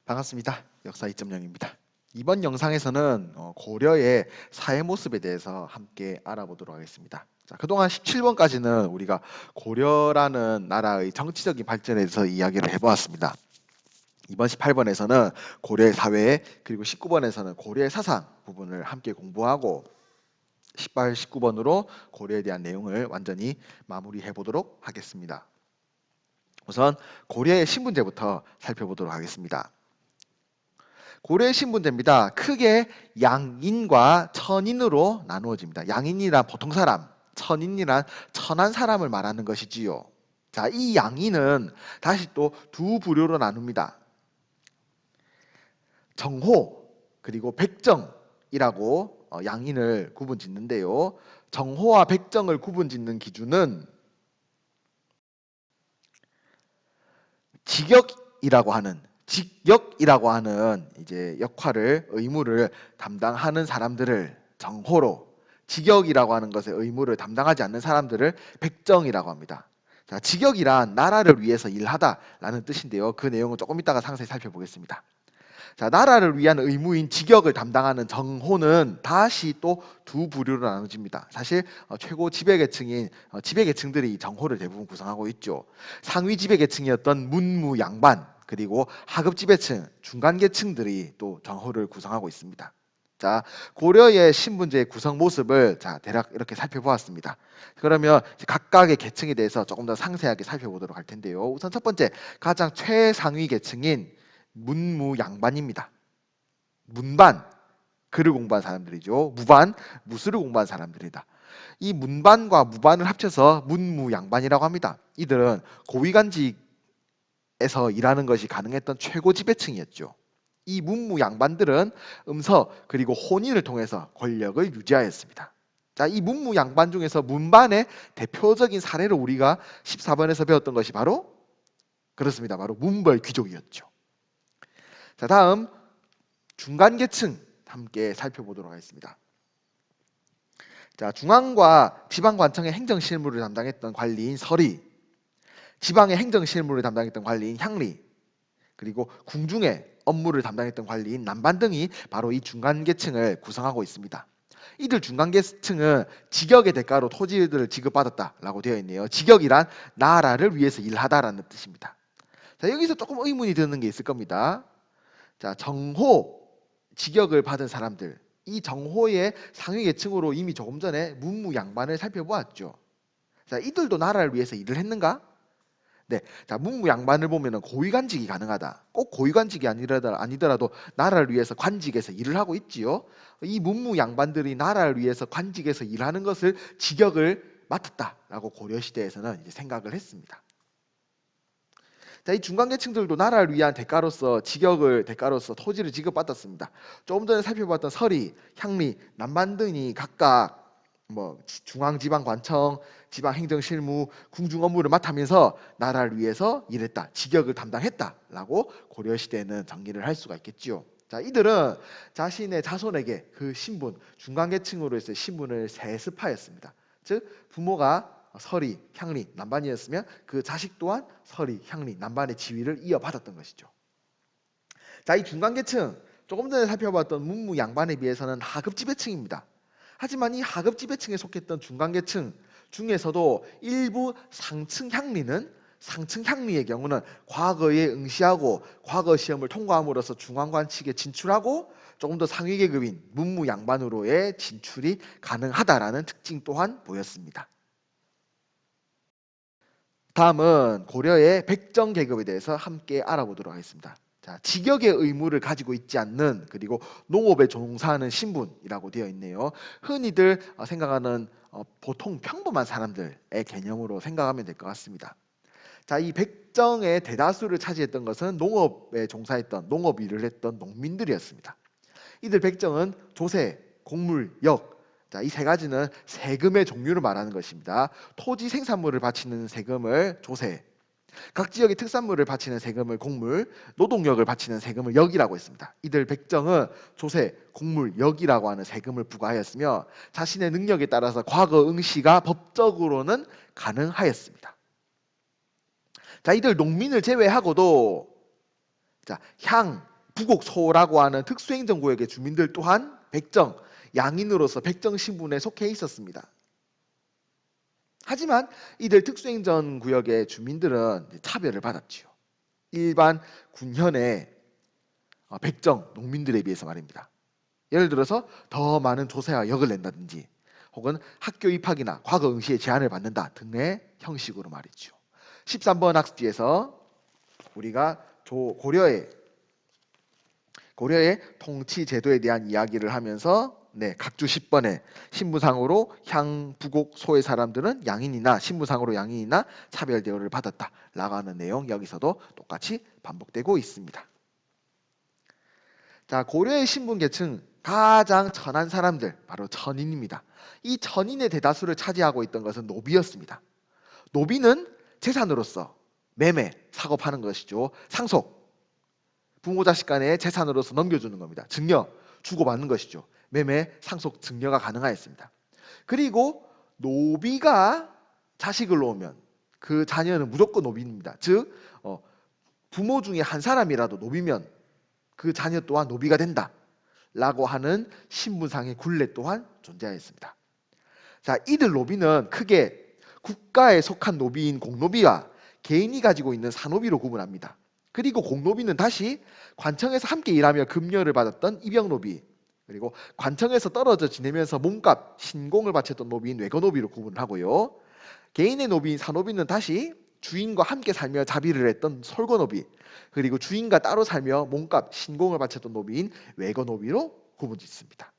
반갑습니다. 역사 2.0입니다. 이번 영상에서는 고려의 사회 모습에 대해서 함께 알아보도록 하겠습니다. 자, 그동안 17번까지는 우리가 고려라는 나라의 정치적인 발전에 대해서 이야기를 해보았습니다. 이번 18번에서는 고려의 사회, 그리고 19번에서는 고려의 사상 부분을 함께 공부하고 18, 19번으로 고려에 대한 내용을 완전히 마무리해 보도록 하겠습니다. 우선 고려의 신분제부터 살펴보도록 하겠습니다. 고려의 신분제입니다. 크게 양인과 천인으로 나누어집니다. 양인이란 보통 사람, 천인이란 천한 사람을 말하는 것이지요. 자, 이 양인은 다시 또 두 부류로 나눕니다. 정호 그리고 백정이라고 양인을 구분짓는데요. 정호와 백정을 구분짓는 기준은 직역이라고 하는 이제 역할을 의무를 담당하는 사람들을 정호로, 직역이라고 하는 것의 의무를 담당하지 않는 사람들을 백정이라고 합니다. 자, 직역이란 나라를 위해서 일하다라는 뜻인데요. 그 내용은 조금 이따가 상세히 살펴보겠습니다. 자, 나라를 위한 의무인 직역을 담당하는 정호는 다시 또 두 부류로 나눠집니다. 사실 최고 지배계층인 지배계층들이 정호를 대부분 구성하고 있죠. 상위 지배계층이었던 문무 양반, 그리고 하급 지배층, 중간 계층들이 또 정호를 구성하고 있습니다. 자, 고려의 신분제의 구성 모습을 대략 이렇게 살펴보았습니다. 그러면 각각의 계층에 대해서 조금 더 상세하게 살펴보도록 할 텐데요. 우선 첫 번째, 가장 최상위 계층인 문무 양반입니다. 문반, 글을 공부한 사람들이죠. 무반, 무술을 공부한 사람들이다. 이 문반과 무반을 합쳐서 문무 양반이라고 합니다. 이들은 고위관직에서 일하는 것이 가능했던 최고 지배층이었죠. 이 문무 양반들은 음서 그리고 혼인을 통해서 권력을 유지하였습니다. 자, 이 문무 양반 중에서 문반의 대표적인 사례로 우리가 14번에서 배웠던 것이 바로 그렇습니다. 바로 문벌 귀족이었죠. 자, 다음 중간계층 함께 살펴보도록 하겠습니다. 자, 중앙과 지방관청의 행정실무를 담당했던 관리인 서리, 지방의 행정실무를 담당했던 관리인 향리, 그리고 궁중의 업무를 담당했던 관리인 남반 등이 바로 이 중간계층을 구성하고 있습니다. 이들 중간계층은 직역의 대가로 토지들을 지급받았다라고 되어 있네요. 직역이란 나라를 위해서 일하다라는 뜻입니다. 자, 여기서 조금 의문이 드는 게 있을 겁니다. 자, 정호 직역을 받은 사람들, 이 정호의 상위 계층으로 이미 조금 전에 문무 양반을 살펴보았죠. 자, 이들도 나라를 위해서 일을 했는가? 네, 자, 문무 양반을 보면은 고위관직이 가능하다. 꼭 고위관직이 아니더라도 나라를 위해서 관직에서 일을 하고 있지요. 이 문무 양반들이 나라를 위해서 관직에서 일하는 것을 직역을 맡았다라고 고려 시대에서는 이제 생각을 했습니다. 자, 이 중간계층들도 나라를 위한 대가로서 직역을 대가로서 토지를 지급받았습니다. 조금 전에 살펴봤던 서리, 향리, 남반 등이 각각 중앙지방관청, 지방행정실무, 궁중 업무를 맡으면서 나라를 위해서 일했다, 직역을 담당했다라고 고려시대에는 정리를 할 수가 있겠지요. 자, 이들은 자신의 자손에게 그 신분, 중간계층으로서의 신분을 세습하였습니다. 즉 부모가 서리, 향리, 남반이었으면 그 자식 또한 서리, 향리, 남반의 지위를 이어받았던 것이죠. 자, 이 중간계층, 조금 전에 살펴봤던 문무 양반에 비해서는 하급 지배층입니다. 하지만 이 하급 지배층에 속했던 중간계층 중에서도 일부 상층 향리의 경우는 과거에 응시하고 과거 시험을 통과함으로써 중앙관직에 진출하고 조금 더 상위 계급인 문무 양반으로의 진출이 가능하다라는 특징 또한 보였습니다. 다음은 고려의 백정 계급에 대해서 함께 알아보도록 하겠습니다. 자, 직역의 의무를 가지고 있지 않는, 그리고 농업에 종사하는 신분이라고 되어 있네요. 흔히들 생각하는 보통 평범한 사람들의 개념으로 생각하면 될 것 같습니다. 자, 이 백정의 대다수를 차지했던 것은 농업에 종사했던, 농업 일을 했던 농민들이었습니다. 이들 백정은 조세, 곡물, 역, 자, 이 세 가지는 세금의 종류를 말하는 것입니다. 토지 생산물을 바치는 세금을 조세, 각 지역의 특산물을 바치는 세금을 곡물, 노동력을 바치는 세금을 역이라고 했습니다. 이들 백정은 조세, 곡물, 역이라고 하는 세금을 부과하였으며 자신의 능력에 따라서 과거 응시가 법적으로는 가능하였습니다. 자, 이들 농민을 제외하고도 자, 향, 부곡소라고 하는 특수행정구역의 주민들 또한 백정, 양인으로서 백정 신분에 속해 있었습니다. 하지만 이들 특수행정구역의 주민들은 차별을 받았지요. 일반 군현의 백정, 농민들에 비해서 말입니다. 예를 들어서 더 많은 조세와 역을 낸다든지 혹은 학교 입학이나 과거 응시에 제한을 받는다 등의 형식으로 말이죠. 13번 학습지에서 우리가 고려의 통치 제도에 대한 이야기를 하면서 각주 10번에 신분상으로 향, 부곡, 소의 사람들은 양인이나 신분상으로 양인이나 차별 대우를 받았다 라고 하는 내용 여기서도 똑같이 반복되고 있습니다. 자, 고려의 신분 계층 가장 천한 사람들 바로 천인입니다. 이 천인의 대다수를 차지하고 있던 것은 노비였습니다. 노비는 재산으로서 매매, 사고 파는 것이죠. 상속, 부모 자식 간의 재산으로서 넘겨주는 겁니다. 증여, 주고받는 것이죠. 매매, 상속, 증여가 가능하였습니다. 그리고 노비가 자식을 놓으면 그 자녀는 무조건 노비입니다. 즉 부모 중에 한 사람이라도 노비면 그 자녀 또한 노비가 된다 라고 하는 신분상의 굴레 또한 존재하였습니다. 자, 이들 노비는 크게 국가에 속한 노비인 공노비와 개인이 가지고 있는 사노비로 구분합니다. 그리고 공노비는 다시 관청에서 함께 일하며 급료를 받았던 입영노비, 그리고 관청에서 떨어져 지내면서 몸값, 신공을 바쳤던 노비인 외거노비로 구분을 하고요. 개인의 노비인 사노비는 다시 주인과 함께 살며 자비를 했던 솔거노비, 그리고 주인과 따로 살며 몸값, 신공을 바쳤던 노비인 외거노비로 구분짓습니다.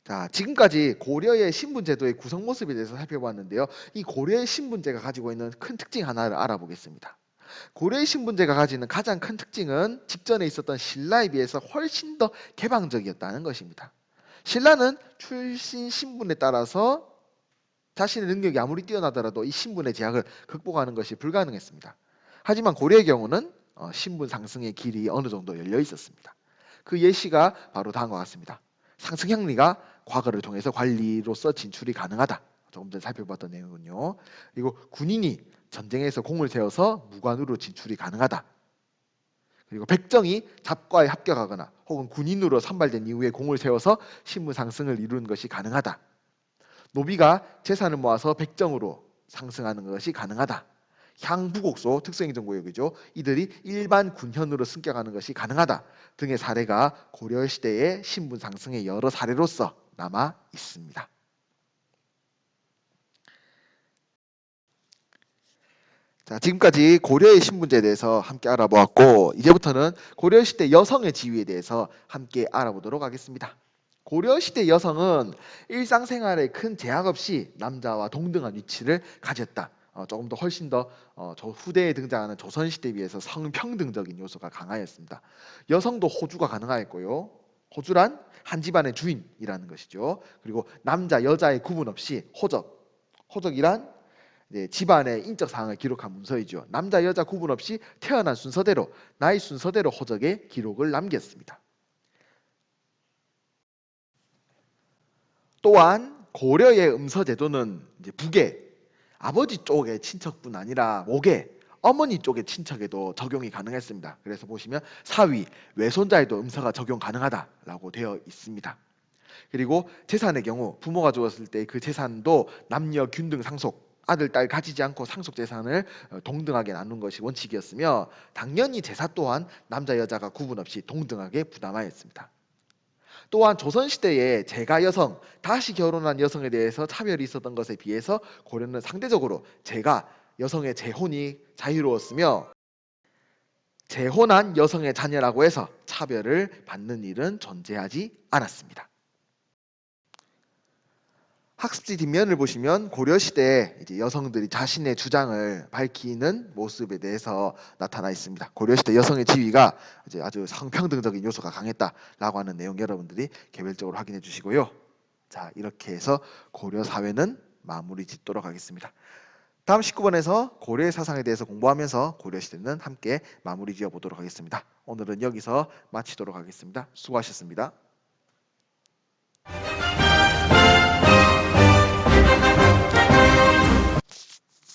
자, 지금까지 고려의 신분제도의 구성 모습에 대해서 살펴봤는데요. 이 고려의 신분제가 가지고 있는 큰 특징 하나를 알아보겠습니다. 고려의 신분제가 가지는 가장 큰 특징은 직전에 있었던 신라에 비해서 훨씬 더 개방적이었다는 것입니다. 신라는 출신 신분에 따라서 자신의 능력이 아무리 뛰어나더라도 이 신분의 제약을 극복하는 것이 불가능했습니다. 하지만 고려의 경우는 신분 상승의 길이 어느 정도 열려 있었습니다. 그 예시가 바로 다음과 같습니다. 상승형리가 과거를 통해서 관리로서 진출이 가능하다. 조금 전에 살펴봤던 내용은요. 그리고 군인이 전쟁에서 공을 세워서 무관으로 진출이 가능하다. 그리고 백정이 잡과에 합격하거나 혹은 군인으로 선발된 이후에 공을 세워서 신분 상승을 이루는 것이 가능하다. 노비가 재산을 모아서 백정으로 상승하는 것이 가능하다. 향부곡소 특수행정구역이죠. 이들이 일반 군현으로 승격하는 것이 가능하다 등의 사례가 고려시대의 신분 상승의 여러 사례로서 남아 있습니다. 자, 지금까지 고려의 신분제에 대해서 함께 알아보았고 이제부터는 고려시대 여성의 지위에 대해서 함께 알아보도록 하겠습니다. 고려시대 여성은 일상생활에 큰 제약 없이 남자와 동등한 위치를 가졌다. 조금 더 훨씬 더 후대에 등장하는 조선시대에 비해서 성평등적인 요소가 강하였습니다. 여성도 호주가 가능하였고요. 호주란 한 집안의 주인이라는 것이죠. 그리고 남자, 여자의 구분 없이 호적이란 집안의 인적 사항을 기록한 문서이죠. 남자, 여자 구분 없이 태어난 순서대로, 나이 순서대로 호적에 기록을 남겼습니다. 또한 고려의 음서제도는 북의 아버지 쪽의 친척뿐 아니라 목의 어머니 쪽의 친척에도 적용이 가능했습니다. 그래서 보시면 사위, 외손자에도 음서가 적용 가능하다라고 되어 있습니다. 그리고 재산의 경우 부모가 죽었을 때 그 재산도 남녀 균등 상속, 아들, 딸 가지지 않고 상속 재산을 동등하게 나눈 것이 원칙이었으며 당연히 제사 또한 남자, 여자가 구분 없이 동등하게 부담하였습니다. 또한 조선시대에 재가 여성, 다시 결혼한 여성에 대해서 차별이 있었던 것에 비해서 고려는 상대적으로 재가 여성의 재혼이 자유로웠으며 재혼한 여성의 자녀라고 해서 차별을 받는 일은 존재하지 않았습니다. 학습지 뒷면을 보시면 고려시대에 이제 여성들이 자신의 주장을 밝히는 모습에 대해서 나타나 있습니다. 고려시대 여성의 지위가 이제 아주 성평등적인 요소가 강했다라고 하는 내용 여러분들이 개별적으로 확인해 주시고요. 자, 이렇게 해서 고려 사회는 마무리 짓도록 하겠습니다. 다음 19번에서 고려의 사상에 대해서 공부하면서 고려시대는 함께 마무리 지어 보도록 하겠습니다. 오늘은 여기서 마치도록 하겠습니다. 수고하셨습니다.